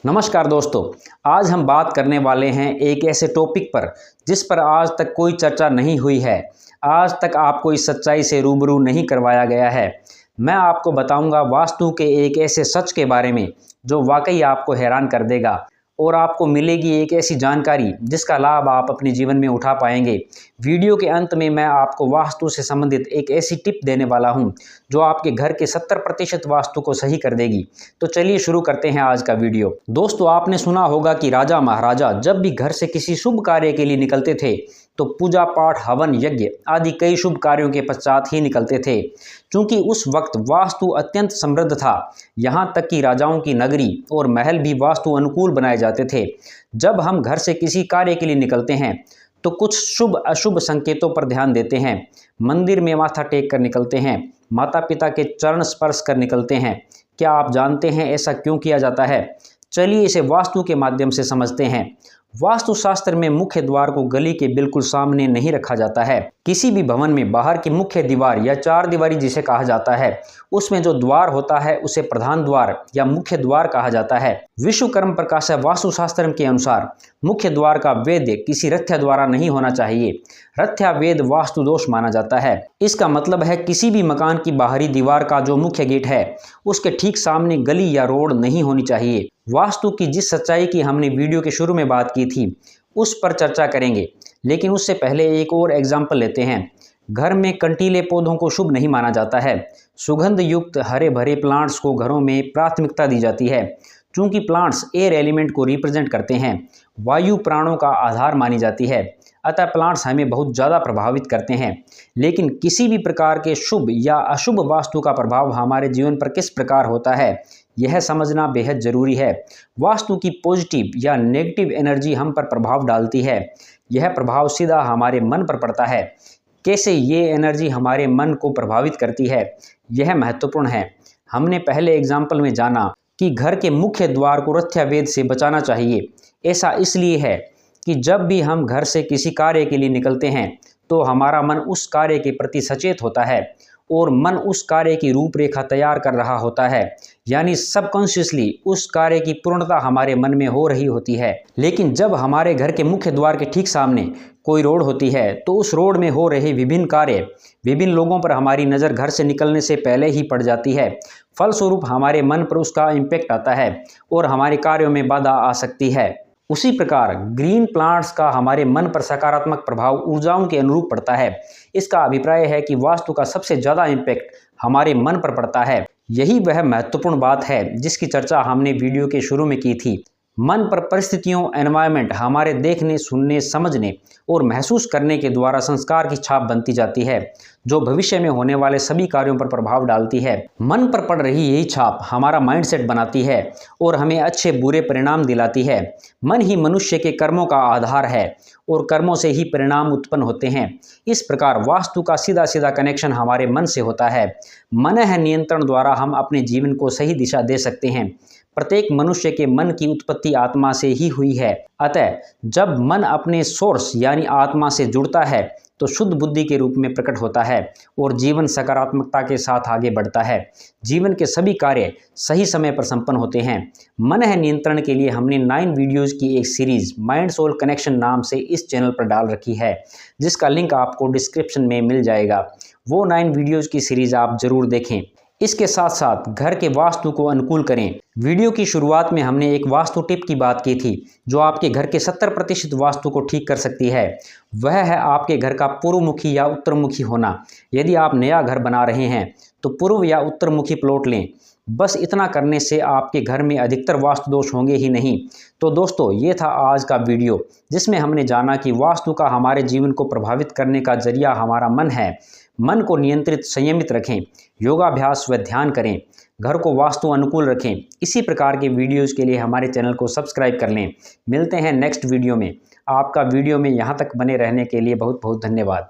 नमस्कार दोस्तों, आज हम बात करने वाले हैं एक ऐसे टॉपिक पर जिस पर आज तक कोई चर्चा नहीं हुई है। आज तक आपको इस सच्चाई से रूबरू नहीं करवाया गया है। मैं आपको बताऊंगा वास्तु के एक ऐसे सच के बारे में जो वाकई आपको हैरान कर देगा और आपको मिलेगी एक ऐसी जानकारी जिसका लाभ आप अपने जीवन में उठा पाएंगे। वीडियो के अंत में मैं आपको वास्तु से संबंधित एक ऐसी टिप देने वाला हूं जो आपके घर के 70% वास्तु को सही कर देगी। तो चलिए शुरू करते हैं आज का वीडियो। दोस्तों, आपने सुना होगा कि राजा महाराजा जब भी घर से किसी शुभ कार्य के लिए निकलते थे तो पूजा पाठ, हवन, यज्ञ आदि कई शुभ कार्यों के पश्चात ही निकलते थे। क्योंकि उस वक्त वास्तु अत्यंत समृद्ध था, यहाँ तक कि राजाओं की नगरी और महल भी वास्तु अनुकूल बनाए जाते थे। जब हम घर से किसी कार्य के लिए निकलते हैं तो कुछ शुभ अशुभ संकेतों पर ध्यान देते हैं। मंदिर में माथा टेक कर निकलते हैं, माता पिता के चरण स्पर्श कर निकलते हैं। क्या आप जानते हैं ऐसा क्यों किया जाता है? चलिए इसे वास्तु के माध्यम से समझते हैं। वास्तुशास्त्र में मुख्य द्वार को गली के बिल्कुल सामने नहीं रखा जाता है। किसी भी भवन में बाहर की मुख्य दीवार या चार दीवारी जिसे कहा जाता है, उसमें जो द्वार होता है उसे प्रधान द्वार या मुख्य द्वार कहा जाता है। विश्वकर्म प्रकाश वास्तुशास्त्र के अनुसार मुख्य द्वार का वेद्य किसी रथ्या द्वारा नहीं होना चाहिए। रथ्या वेद वास्तु दोष माना जाता है। इसका मतलब है किसी भी मकान की बाहरी दीवार का जो मुख्य गेट है उसके ठीक सामने गली या रोड नहीं होनी चाहिए। वास्तु की जिस सच्चाई की हमने वीडियो के शुरू में बात की थी उस पर चर्चा करेंगे, लेकिन उससे पहले एक और एग्जाम्पल लेते हैं। घर में कंटीले पौधों को शुभ नहीं माना जाता है। सुगंध युक्त हरे भरे प्लांट्स को घरों में प्राथमिकता दी जाती है। चूंकि प्लांट्स एयर एलिमेंट को रिप्रेजेंट करते हैं, वायु प्राणों का आधार मानी जाती है, अतः प्लांट्स हमें बहुत ज़्यादा प्रभावित करते हैं। लेकिन किसी भी प्रकार के शुभ या अशुभ वास्तु का प्रभाव हमारे जीवन पर किस प्रकार होता है, यह समझना बेहद ज़रूरी है। वास्तु की पॉजिटिव या नेगेटिव एनर्जी हम पर प्रभाव डालती है। यह प्रभाव सीधा हमारे मन पर पड़ता है। कैसे ये एनर्जी हमारे मन को प्रभावित करती है, यह महत्वपूर्ण है। हमने पहले एग्जाम्पल में जाना कि घर के मुख्य द्वार को रथ्या वेद से बचाना चाहिए। ऐसा इसलिए है कि जब भी हम घर से किसी कार्य के लिए निकलते हैं तो हमारा मन उस कार्य के प्रति सचेत होता है और मन उस कार्य की रूपरेखा तैयार कर रहा होता है, यानी सबकॉन्शियसली उस कार्य की पूर्णता हमारे मन में हो रही होती है। लेकिन जब हमारे घर के मुख्य द्वार के ठीक सामने कोई रोड होती है तो उस रोड में हो रहे विभिन्न कार्य, विभिन्न लोगों पर हमारी नज़र घर से निकलने से पहले ही पड़ जाती है। फलस्वरूप हमारे मन पर उसका इम्पैक्ट आता है और हमारे कार्यों में बाधा आ सकती है। उसी प्रकार ग्रीन प्लांट्स का हमारे मन पर सकारात्मक प्रभाव ऊर्जाओं के अनुरूप पड़ता है। इसका अभिप्राय है कि वास्तु का सबसे ज़्यादा इम्पैक्ट हमारे मन पर पड़ता है। यही वह महत्वपूर्ण बात है जिसकी चर्चा हमने वीडियो के शुरू में की थी। मन पर परिस्थितियों, एनवायरनमेंट हमारे देखने, सुनने, समझने और महसूस करने के द्वारा संस्कार की छाप बनती जाती है जो भविष्य में होने वाले सभी कार्यों पर प्रभाव डालती है। मन पर पड़ रही यही छाप हमारा माइंडसेट बनाती है और हमें अच्छे बुरे परिणाम दिलाती है। मन ही मनुष्य के कर्मों का आधार है और कर्मों से ही परिणाम उत्पन्न होते हैं। इस प्रकार वास्तु का सीधा सीधा कनेक्शन हमारे मन से होता है। मन नियंत्रण द्वारा हम अपने जीवन को सही दिशा दे सकते हैं। प्रत्येक मनुष्य के मन की उत्पत्ति आत्मा से ही हुई है। अतः जब मन अपने सोर्स यानी आत्मा से जुड़ता है तो शुद्ध बुद्धि के रूप में प्रकट होता है और जीवन सकारात्मकता के साथ आगे बढ़ता है। जीवन के सभी कार्य सही समय पर संपन्न होते हैं। मन नियंत्रण के लिए हमने 9 वीडियोज़ की एक सीरीज माइंड सोल कनेक्शन नाम से इस चैनल पर डाल रखी है, जिसका लिंक आपको डिस्क्रिप्शन में मिल जाएगा। वो 9 वीडियोज़ की सीरीज आप जरूर देखें। इसके साथ साथ घर के वास्तु को अनुकूल करें। वीडियो की शुरुआत में हमने एक वास्तु टिप की बात की थी जो आपके घर के 70% वास्तु को ठीक कर सकती है। वह है आपके घर का पूर्वमुखी या उत्तरमुखी होना। यदि आप नया घर बना रहे हैं तो पूर्व या उत्तरमुखी प्लॉट लें। बस इतना करने से आपके घर में अधिकतर वास्तु दोष होंगे ही नहीं। तो दोस्तों, ये था आज का वीडियो जिसमें हमने जाना कि वास्तु का हमारे जीवन को प्रभावित करने का जरिया हमारा मन है। मन को नियंत्रित, संयमित रखें, योगाभ्यास व ध्यान करें, घर को वास्तु अनुकूल रखें। इसी प्रकार के वीडियोज़ के लिए हमारे चैनल को सब्सक्राइब कर लें। मिलते हैं नेक्स्ट वीडियो में। आपका वीडियो में यहाँ तक बने रहने के लिए बहुत बहुत धन्यवाद।